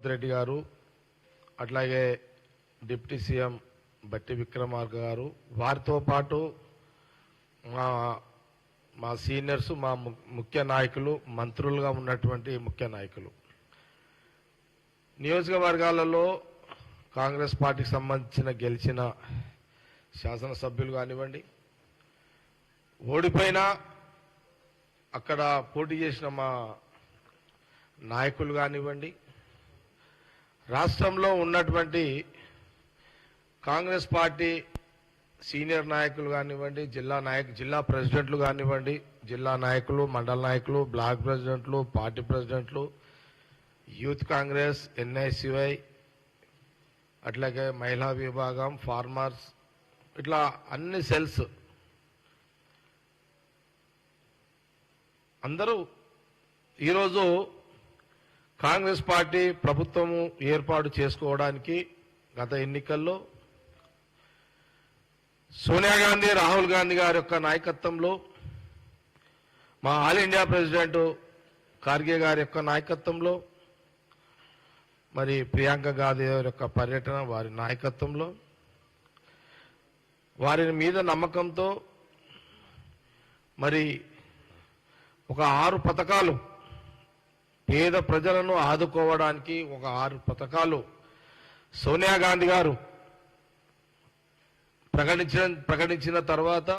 రెడ్డి గారు అట్లాగే deputy CM బట్టి విక్రమార్క గారు వారితో పాటు మా సీనియర్స్ మా ముఖ్య నాయకులు మంత్రులుగా ఉన్నటువంటి ముఖ్య నాయకులు నియోజకవర్గాలలో కాంగ్రెస్ పార్టీకి సంబంధించిన గెలిచిన శాసనసభ్యులు కానివ్వండి ఓడిపోయినా అక్కడ పోటీ చేసిన మా నాయకులు కానివ్వండి రాష్ట్రంలో ఉన్నటువంటి కాంగ్రెస్ పార్టీ సీనియర్ నాయకులు కానివ్వండి జిల్లా ప్రెసిడెంట్లు కానివ్వండి జిల్లా నాయకులు మండల నాయకులు బ్లాక్ ప్రెసిడెంట్లు పార్టీ ప్రెసిడెంట్లు యూత్ కాంగ్రెస్ ఎన్ఐసివై అట్లాగే మహిళా విభాగం ఫార్మర్స్ ఇట్లా అన్ని సెల్స్ అందరూ ఈరోజు కాంగ్రెస్ పార్టీ ప్రభుత్వము ఏర్పాటు చేసుకోవడానికి గత ఎన్నికల్లో సోనియా గాంధీ రాహుల్ గాంధీ గారి యొక్క నాయకత్వంలో మా ఆల్ ఇండియా ప్రెసిడెంట్ ఖార్గే గారి యొక్క నాయకత్వంలో మరి ప్రియాంక గాంధీ గారి యొక్క పర్యటన వారి నాయకత్వంలో వారి మీద నమ్మకంతో మరి ఒక 6 పథకాలు పేద ప్రజలను ఆదుకోవడానికి ఒక 6 పథకాలు సోనియా గాంధీ గారు ప్రకటించిన తర్వాత